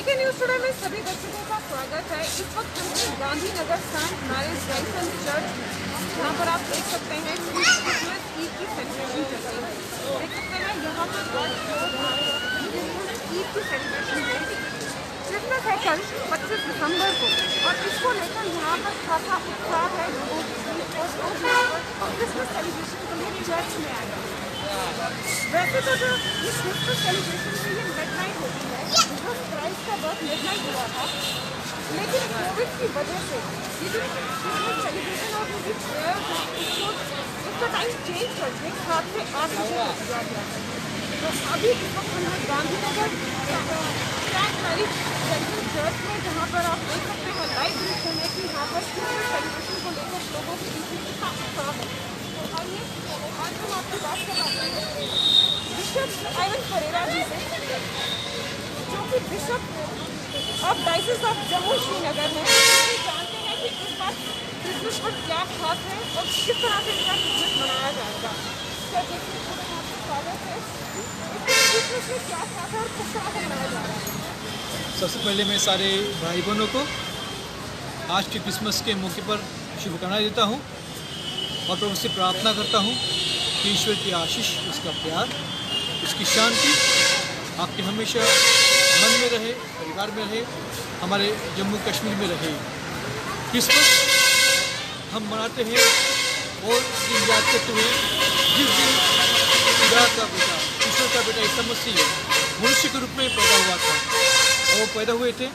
के news today में सभी दर्शकों का स्वागत है। इस वक्त हम हैं गांधीनगर सेंट मैरिज गाइसन चर्च, जहां पर आप देख सकते हैं क्रिसमस ईद की सेलिब्रेशन चल रही है। देख सकते हैं यहाँ पर ईद की सेलिब्रेशन है। क्रिसमस है कल 25 दिसंबर को, और इसको लेकर यहाँ पर खासा उत्साह है लोगों की, और लोग यहाँ पर क्रिसमस सेलिब्रेशन के लिए चर्च में आए हैं। वैसे तो जो ये क्रिसमस सेलिब्रेशन है ये मिडनाइट होती है, जीसस क्राइस्ट का बर्थ मिडनाइट हुआ था, लेकिन कोविड की वजह से ये जो क्रिसमस सेलिब्रेशन और उनकी प्रेयर्स हैं इसका टाइम चेंज करके 7 से 8 बजे कर दिया गया है। तो अभी इस वक्त हम लोग गांधीनगर सेंट मैरिज गाइसन चर्च में, जहाँ पर आप देख सकते हैं लाइव दृश्य में कि यहाँ पर क्रिसमस सेलिब्रेशन को लेकर लोगों के बीच में कितना उत्साह है। तो आइए आज हम आपसे बात करवाते हैं बिशप आइवन परेरा जी से, जो कि bishop of diocese of Jammu Srinagar है। जानते हैं कि इस बार क्रिसमस पर क्या खास है और किस तरह से इसका क्रिसमस मनाया जाएगा। सर देखिए, स्वागत है। क्रिसमस में क्या खास है और किस तरह से मनाया जा रहा है? सबसे पहले मैं सारे भाई बहनों को आज के क्रिसमस के मौके पर शुभकामनाएं देता हूं और प्रभु से प्रार्थना करता हूं कि ईश्वर की आशीष, उसका प्यार, उसकी शांति आपके हमेशा मन में रहे, परिवार में रहे, हमारे जम्मू कश्मीर में रहे। क्रिसमस हम मनाते हैं और दिन याद करते हुए जिस दिन खुदा का बेटा, ईश्वर का बेटा ईसा मसीह मनुष्य के रूप में पैदा हुआ था, और वो पैदा हुए थे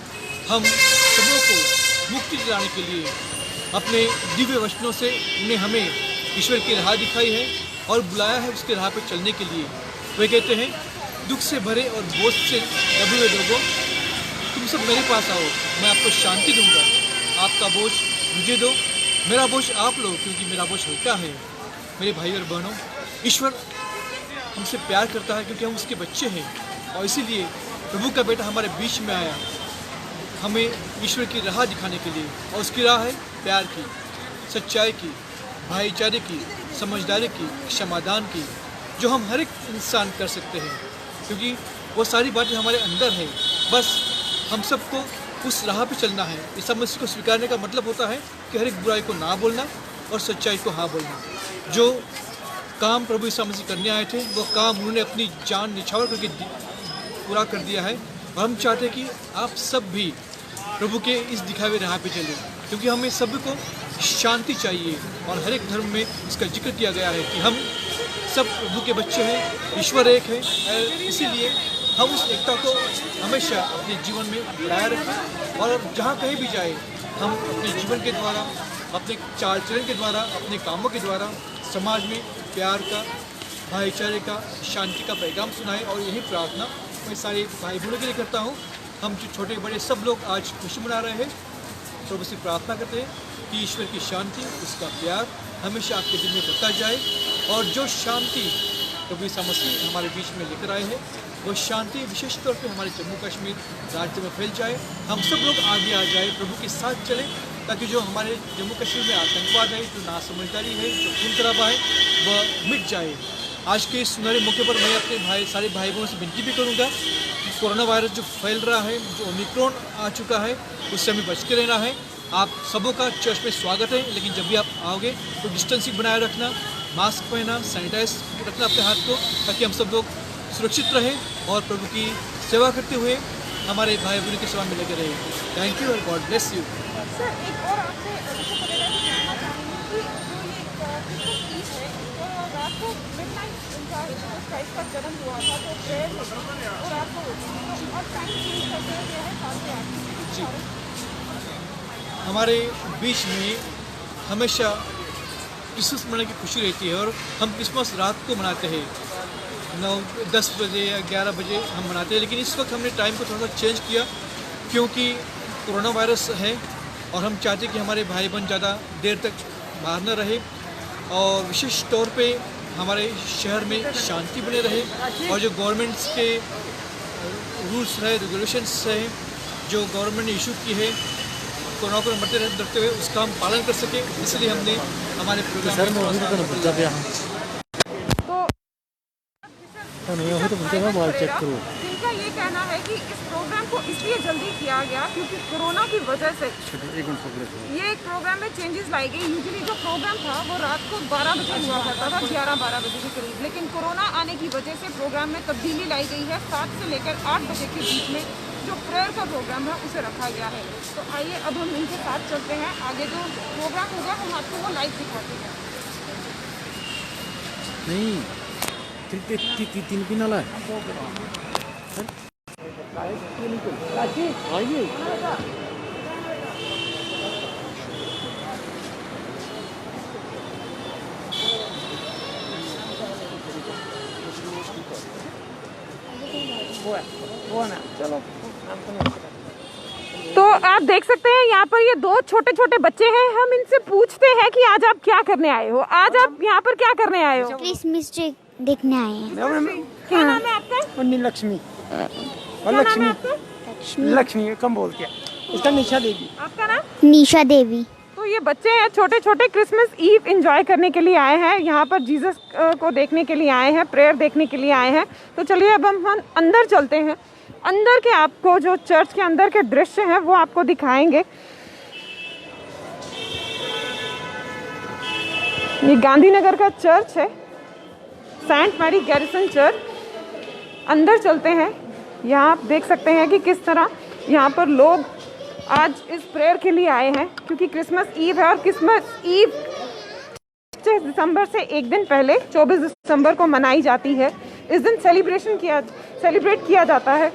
हम सबों को मुक्ति दिलाने के लिए। अपने दिव्य वचनों से उन्हें हमें ईश्वर की राह दिखाई है और बुलाया है उसके राह पर चलने के लिए। वे कहते हैं, दुख से भरे और बोझ से दबे हुए लोगों, तुम सब मेरे पास आओ, मैं आपको शांति दूंगा। आपका बोझ मुझे दो, मेरा बोझ आप लो, क्योंकि मेरा बोझ हल्का है। मेरे भाई और बहनों, ईश्वर हमसे प्यार करता है क्योंकि हम उसके बच्चे हैं, और इसीलिए प्रभु का बेटा हमारे बीच में आया हमें ईश्वर की राह दिखाने के लिए। और उसकी राह है प्यार की, सच्चाई की, भाईचारे की, समझदारी की, क्षमादान की, जो हम हर एक इंसान कर सकते हैं, क्योंकि वो सारी बातें हमारे अंदर हैं। बस हम सबको उस राह पे चलना है। ईसा मसीह को स्वीकारने का मतलब होता है कि हर एक बुराई को ना बोलना और सच्चाई को हाँ बोलना। जो काम प्रभु ईसा मसीह करने आए थे, वो काम उन्होंने अपनी जान निछावर करके पूरा कर दिया है। और हम चाहते हैं कि आप सब भी प्रभु के इस दिखावे राह पे चलें, क्योंकि हमें सबको शांति चाहिए, और हर एक धर्म में इसका जिक्र किया गया है कि हम सब प्रभु के बच्चे हैं, ईश्वर एक है। इसीलिए हम उस एकता को हमेशा अपने जीवन में बनाए रखें, और जहाँ कहीं भी जाए हम अपने जीवन के द्वारा, अपने चाल चलन के द्वारा, अपने कामों के द्वारा समाज में प्यार का, भाईचारे का, शांति का पैगाम सुनाएं। और यही प्रार्थना मैं सारे भाई बहनों के लिए करता हूँ। हम जो छोटे बड़े सब लोग आज खुशी मना रहे हैं, तो बस प्रार्थना करते हैं कि ईश्वर की शांति, उसका प्यार हमेशा आपके दिल में बढ़ता जाए, और जो शांति प्रभु ईसा मसीह हमारे बीच में लेकर आए हैं, वो शांति विशेष तौर पे हमारे जम्मू कश्मीर राज्य में फैल जाए। हम सब लोग आगे आ जाए, प्रभु के साथ चलें, ताकि जो हमारे जम्मू कश्मीर में आतंकवाद है, जो नासमझदारी है, जो खून खराबा है, वह मिट जाए। आज के इस सुनहरे मौके पर मैं अपने सारे भाई बहनों से विनती भी करूँगा कि कोरोना वायरस जो फैल रहा है, जो ओमिक्रॉन आ चुका है, उससे हमें बच के रहना है। आप सबों का चर्च में स्वागत है, लेकिन जब भी आप आओगे तो डिस्टेंसिंग बनाए रखना, मास्क पहनना, सैनिटाइज रखना अपने हाथ को, ताकि हम सब लोग सुरक्षित रहें और प्रभु की सेवा करते हुए हमारे भाई बहनों की सेवा में लगे रहें। थैंक यू और गॉड ब्लेस यू। सर, एक और आपसे रात को मिडनाइट उनका जीसस क्राइस्ट का जन्म हुआ था, तो प्रेयर होगी और रात को होगी, और टाइम चेंज कर दिया गया है 7 से 8। जी, हमारे बीच में हमेशा क्रिसमस मनाने की खुशी रहती है, और हम क्रिसमस रात को मनाते हैं, 9-10 बजे या 11 बजे हम मनाते हैं। लेकिन इस वक्त हमने टाइम को थोड़ा सा चेंज किया, क्योंकि कोरोना वायरस है, और हम चाहते कि हमारे भाई बहन ज़्यादा देर तक बाहर न रहे, और विशेष तौर पे हमारे शहर में शांति बने रहे, और जो गवर्नमेंट्स के रूल्स है, रेगुलेशंस है, जो गवर्नमेंट ने इशू की है, कोरोना को रखते हुए उसका हम पालन कर सके। इसलिए हमने हमारे प्रोग्राम तो जिनका ये कहना है कि इस प्रोग्राम को इसलिए जल्दी किया गया क्योंकि कोरोना की वजह से ये एक प्रोग्राम में चेंजेस लाई गई। यूजुअली जो प्रोग्राम था वो रात को 12 बजे हुआ करता था, 11-12 बजे के करीब, लेकिन कोरोना आने की वजह से प्रोग्राम में तब्दीली लाई गई है। 7 से लेकर 8 बजे के बीच में जो प्रेयर का प्रोग्राम है उसे रखा गया है। तो आइए अब हम इनके साथ चलते हैं, आगे जो प्रोग्राम होगा हम आपको वो लाइव दिखाते हैं। नहीं तीन पिन वाला है। आइए वो ना चलो। तो आप देख सकते हैं यहाँ पर ये 2 छोटे छोटे बच्चे हैं। हम इनसे पूछते हैं कि आज आप क्या करने आए हो। आज आप यहाँ पर क्या करने आए हो? क्रिसमस ट्री देखने आए हैं। क्या नाम है आपका? लक्ष्मी क्या नाम है आपका? लक्ष्मी कम बोलते हैं। इसका निशा देवी। आपका नाम? निशा देवी। तो ये बच्चे हैं छोटे छोटे, क्रिसमस ईव एंजॉय करने के लिए आए हैं, यहाँ पर जीसस को देखने के लिए आए हैं, प्रेयर देखने के लिए आए हैं। तो चलिए अब हम अंदर चलते हैं। अंदर के आपको जो चर्च के अंदर के दृश्य हैं वो आपको दिखाएंगे। ये गांधीनगर का चर्च है, सेंट मैरी गैरिसन चर्च। अंदर चलते हैं। यहाँ आप देख सकते हैं कि किस तरह यहाँ पर लोग आज इस प्रेयर के लिए आए हैं क्योंकि क्रिसमस ईव है और क्रिसमस ईव 25 दिसंबर से एक दिन पहले 24 दिसंबर को मनाई जाती है। इस दिन सेलिब्रेट किया जाता है।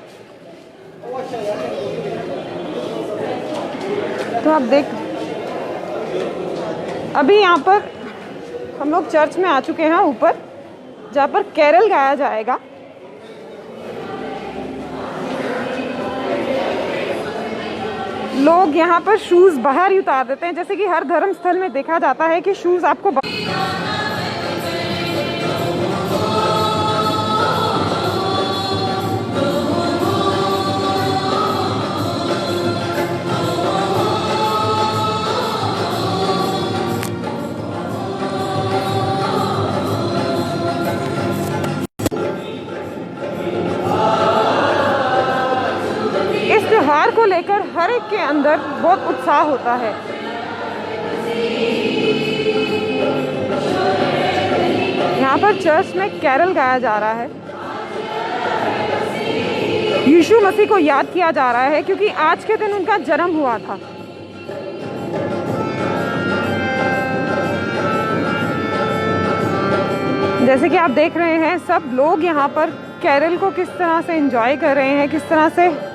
तो आप देख, अभी यहाँ पर हम लोग चर्च में आ चुके हैं ऊपर, जहाँ पर कैरल गाया जाएगा। लोग यहाँ पर शूज बाहर ही उतार देते हैं, जैसे कि हर धर्म स्थल में देखा जाता है कि शूज आपको त्योहार को लेकर हर एक के अंदर बहुत उत्साह होता है। यहाँ पर चर्च में कैरल गाया जा रहा है, यीशु मसीह को याद किया जा रहा है क्योंकि आज के दिन उनका जन्म हुआ था। जैसे कि आप देख रहे हैं सब लोग यहाँ पर कैरल को किस तरह से एंजॉय कर रहे हैं, किस तरह से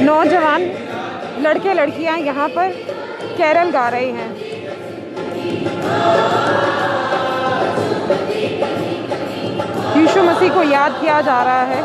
नौजवान लड़के लड़कियां यहाँ पर कैरल गा रहे हैं। यीशु मसीह को याद किया जा रहा है।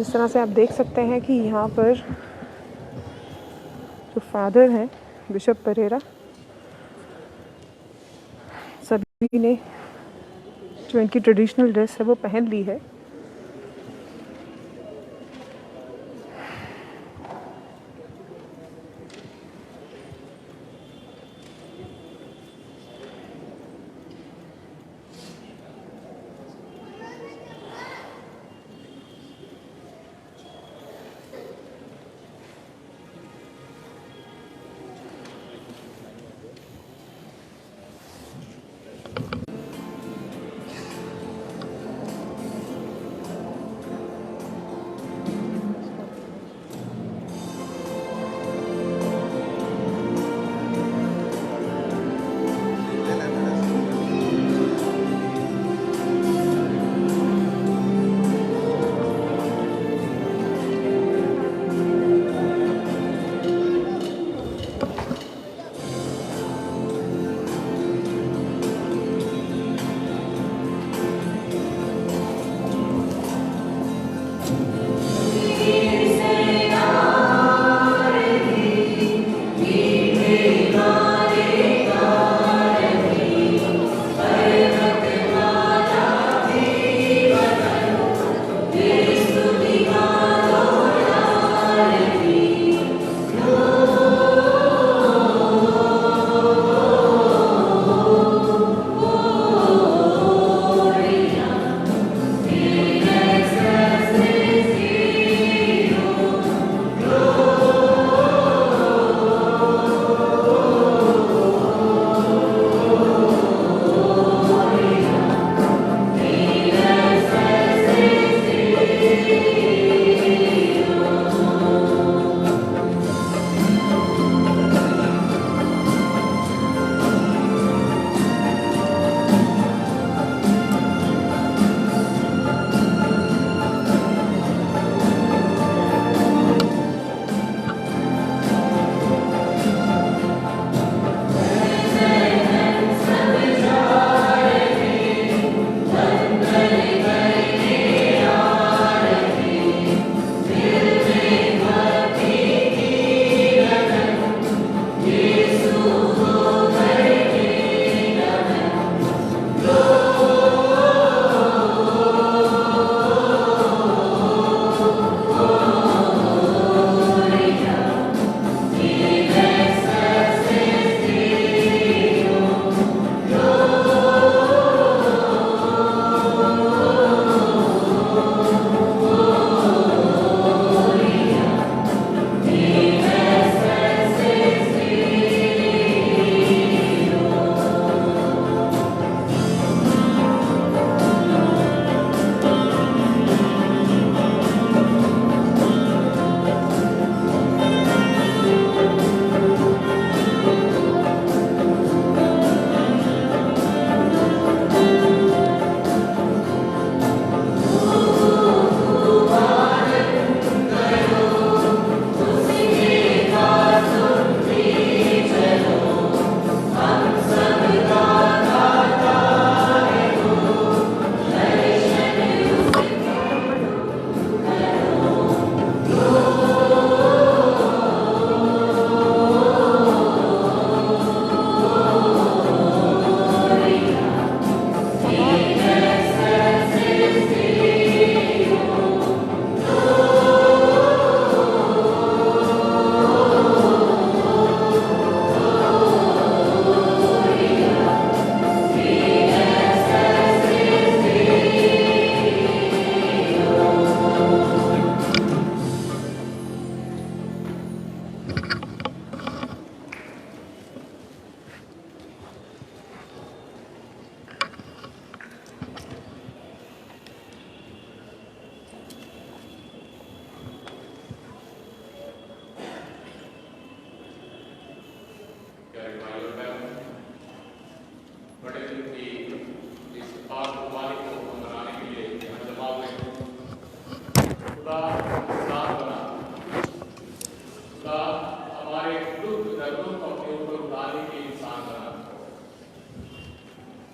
जिस तरह से आप देख सकते हैं कि यहाँ पर जो फादर हैं बिशप परेरा, सभी ने जो इनकी ट्रेडिशनल ड्रेस है वो पहन ली है।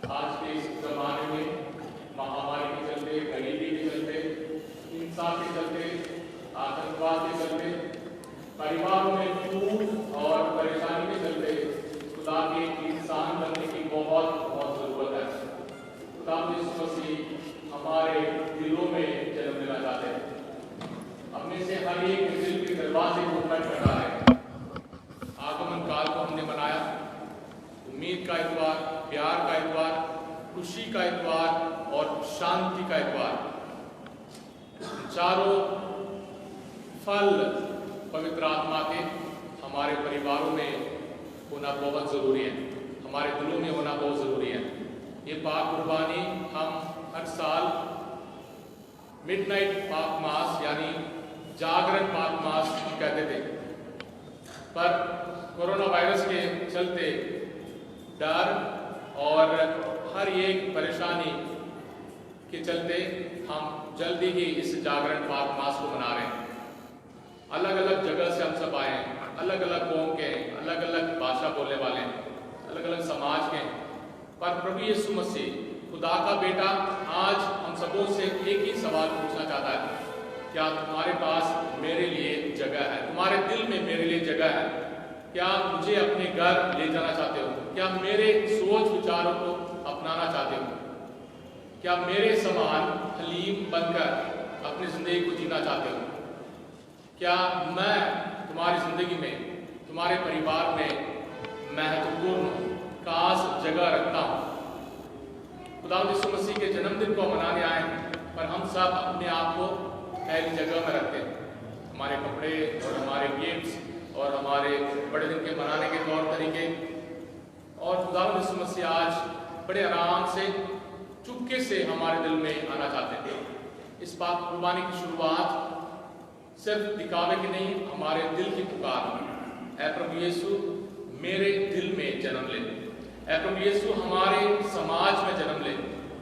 आज के इस जमाने में महामारी के चलते, गरीबी के चलते, हिंसा के चलते परिवारों में दुख और परेशानी के चलते खुदा के इंसान बनने की बहुत बहुत जरूरत है। खुदा यीशु मसीह हमारे दिलों में जन्म लेना चाहते हैं। अपने से हर एक दिल के दरवाजे को खटखटा है। आगमन काल को हमने मनाया, उम्मीद का इतवार, प्यार का इतवार, खुशी का इतवार और शांति का इतवार। चारों फल पवित्र आत्मा के हमारे परिवारों में होना बहुत ज़रूरी है, हमारे दिलों में होना बहुत ज़रूरी है। ये पाक कुर्बानी हम हर साल मिडनाइट पाक मास यानी जागरण पाक मास कहते थे, पर कोरोना वायरस के चलते डर और हर एक परेशानी के चलते हम जल्दी ही इस जागरण पाक मास को मना रहे हैं। अलग अलग जगह से हम सब आए हैं, अलग अलग कौम के हैं, अलग अलग भाषा बोलने वाले हैं, अलग अलग समाज के हैं, पर प्रभु यीशु मसीह खुदा का बेटा आज हम सबों से एक ही सवाल पूछना चाहता है, क्या तुम्हारे पास मेरे लिए जगह है? तुम्हारे दिल में मेरे लिए जगह है? क्या मुझे अपने घर ले जाना चाहते हो? क्या मेरे सोच विचारों को अपनाना चाहते हो? क्या मेरे समान हलीम बनकर अपनी जिंदगी को जीना चाहते हो? क्या मैं तुम्हारी जिंदगी में, तुम्हारे परिवार में महत्वपूर्ण खास जगह रखता हूँ? खुदा यीशु मसीह के जन्मदिन को मनाने आए हैं, पर हम सब अपने आप को पहली जगह में रखते हैं। हमारे कपड़े और हमारे गिफ्ट्स और हमारे बड़े दिन के मनाने के तौर तरीके, और खुदा यीशु मसीह आज बड़े आराम से चुपके से हमारे दिल में आना चाहते थे। इस पाक कुर्बानी की शुरुआत सिर्फ दिखावे की नहीं, हमारे दिल की पुकार। ऐ प्रभु यीशु मेरे दिल में जन्म ले। ऐ प्रभु यीशु हमारे समाज में जन्म ले।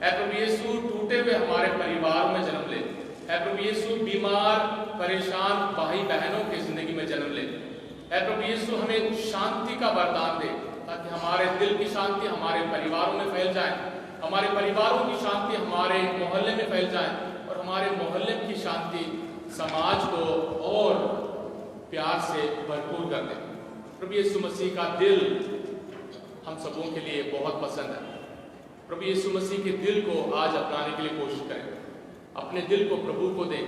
ऐ प्रभु यीशु टूटे हुए हमारे परिवार में जन्म ले। ऐ प्रभु यीशु बीमार परेशान भाई बहनों की जिंदगी में जन्म ले। ऐ प्रभु यीशु हमें शांति का वरदान दे, ताकि हमारे दिल की शांति हमारे परिवारों में फैल जाए, हमारे परिवारों की शांति हमारे मोहल्ले में फैल जाए, और हमारे मोहल्ले की शांति समाज को और प्यार से भरपूर कर दे। प्रभु यीशु मसीह का दिल हम सबों के लिए बहुत पसंद है। प्रभु यीशु मसीह के दिल को आज अपनाने के लिए कोशिश करें, अपने दिल को प्रभु को दें।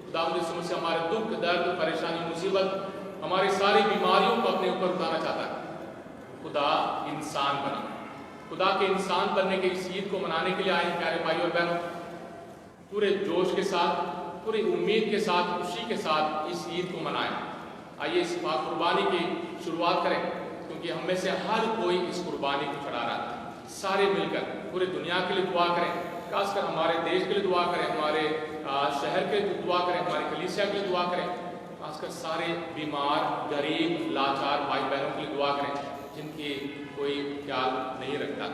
खुदा यीशु मसीह हमारे दुख, दर्द, परेशानी, मुसीबत, हमारी सारी बीमारियों को अपने ऊपर उतारना चाहता है। खुदा इंसान बना, खुदा के इंसान बनने के इस ईद को मनाने के लिए आए प्यारे भाई और बहनों, पूरे जोश के साथ, पूरी उम्मीद के साथ, खुशी के साथ इस ईद को मनाएं। आइए इस पाक कुर्बानी की शुरुआत करें, क्योंकि हम में से हर कोई इस कुर्बानी को चढ़ा रहा है। सारे मिलकर पूरी दुनिया के लिए दुआ करें, खासकर हमारे देश के लिए दुआ करें, हमारे शहर के लिए दुआ करें, हमारी कलीसिया के लिए दुआ करें, खासकर सारे बीमार, गरीब, लाचार भाई बहनों के लिए दुआ करें जिनकी कोई ख्याल नहीं रखता।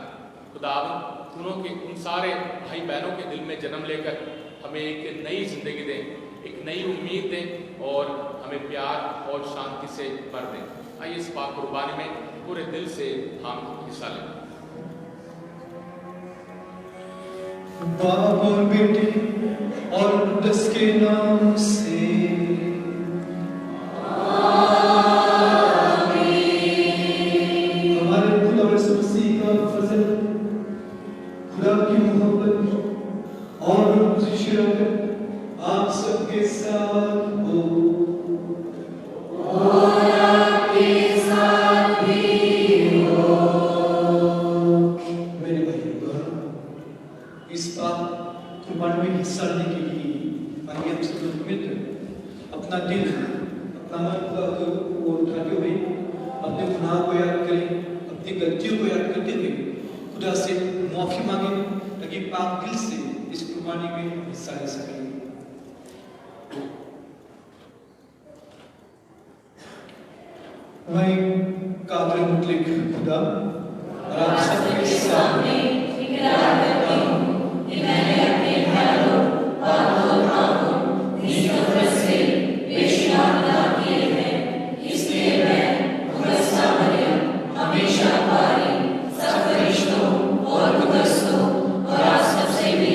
खुदावंद उन सारे भाई बहनों के दिल में जन्म लेकर हमें एक नई जिंदगी दें, एक नई उम्मीद दें, और हमें प्यार और शांति से भर दें। आइए इस पाक कुर्बानी में पूरे दिल से हम हिस्सा लें। बाप और बेटे और कुद्दस के नाम से हमारे खुदा यीशु मसीह का फजल, खुदा की मोहब्बत और शरीयत आप सबके साथ हो और आपके साथ भी हो। मेरे भाई बहनों, इस पाक कुर्बानी में हिस्सा लेने के लिए आइए हम सब मिलकर अपना दिल, अपना मन खुदा को उठाते हुए अपने गुनाह को याद करें, अपनी गलतियों को याद करते हुए खुदा से माफी मांगे, ताकि पाक दिल से इस कुर्बानी में हिस्सा ले सकें। मैं कादर मुतलिक खुदा और आप सबके सामने इकरार करती हूँ कि मैंने अपने ख्यालों, बातों, कामों, निष्ठुर से बेशुमार गुनाह किए हैं। इसलिए मैं मुकद्दसा मरियम, हमेशा कुंवारी, सब फरिश्तों और मुकद्दसों और आप सबसे भी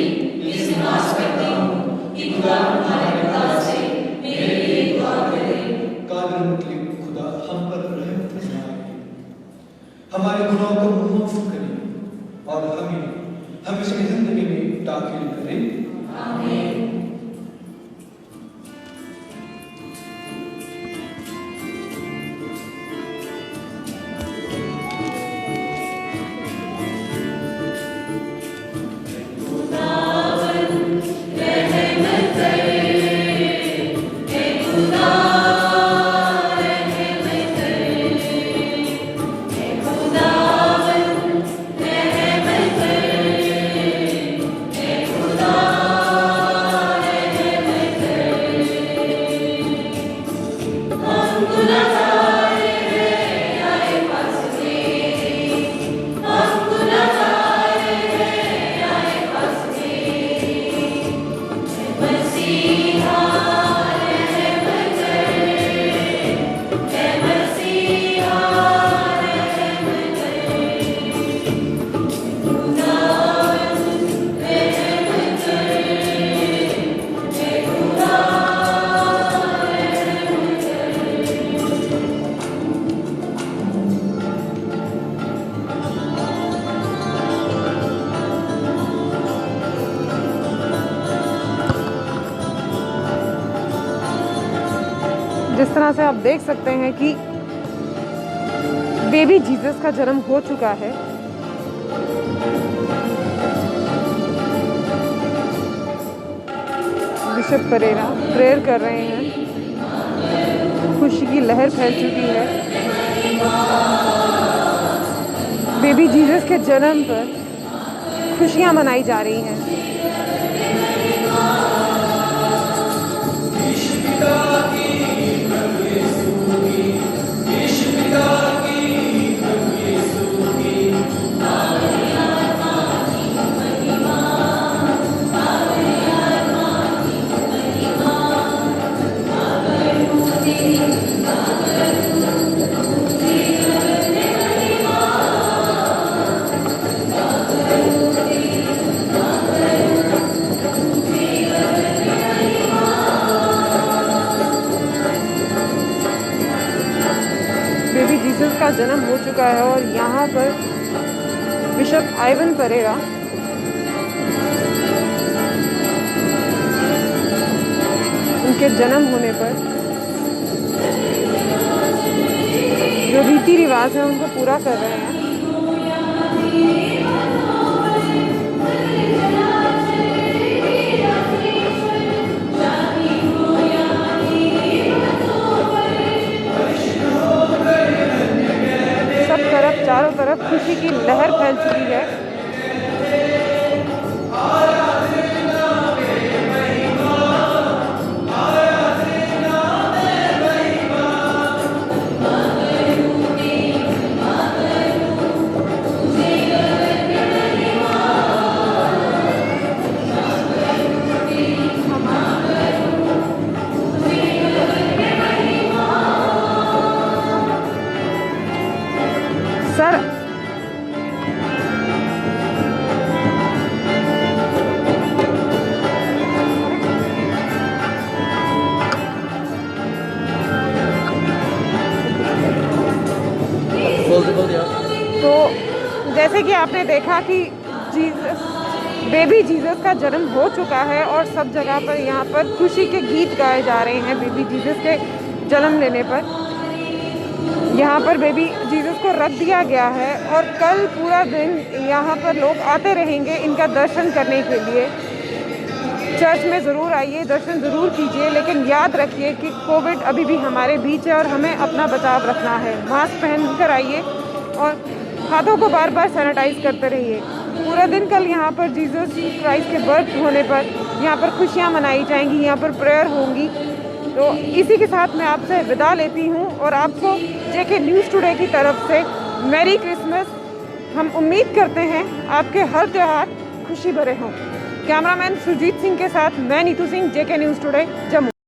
इल्तिमास करती हूँ कि खुदा तुम्हारे पिता से मेरे लिए दुआ करे। कादर मुतलिक हमारे गुनाहों को माफ करें और हमें हमेशा जिंदगी में दाखिल करें। आमीन। जिस तरह से आप देख सकते हैं कि बेबी जीसस का जन्म हो चुका है। बिशप परेरा प्रेयर कर रहे हैं। खुशी की लहर फैल चुकी है। बेबी जीसस के जन्म पर खुशियां मनाई जा रही हैं। बेबी जीसस का जन्म हो चुका है और यहाँ पर बिशप आइवन परेरा उनके जन्म होने पर जो रीति रिवाज है उनको पूरा कर रहे हैं। चारों तरफ खुशी की लहर फैल चुकी है। सर तो जैसे कि आपने देखा कि बेबी जीसस का जन्म हो चुका है और सब जगह पर यहाँ पर खुशी के गीत गाए जा रहे हैं बेबी जीसस के जन्म लेने पर। यहाँ पर बेबी जीसस को रख दिया गया है और कल पूरा दिन यहाँ पर लोग आते रहेंगे इनका दर्शन करने के लिए। चर्च में ज़रूर आइए, दर्शन ज़रूर कीजिए, लेकिन याद रखिए कि कोविड अभी भी हमारे बीच है और हमें अपना बचाव रखना है। मास्क पहन कर आइए और हाथों को बार बार सैनिटाइज करते रहिए। पूरा दिन कल यहाँ पर जीसस क्राइस्ट के बर्थ होने पर यहाँ पर खुशियाँ मनाई जाएंगी, यहाँ पर प्रेयर होंगी। तो इसी के साथ मैं आपसे विदा लेती हूँ और आपको जेके न्यूज़ टुडे की तरफ से मैरी क्रिसमस। हम उम्मीद करते हैं आपके हर त्यौहार खुशी भरे हों। कैमरामैन सुजीत सिंह के साथ मैं नीतू सिंह, जेके न्यूज़ टुडे, जम्मू।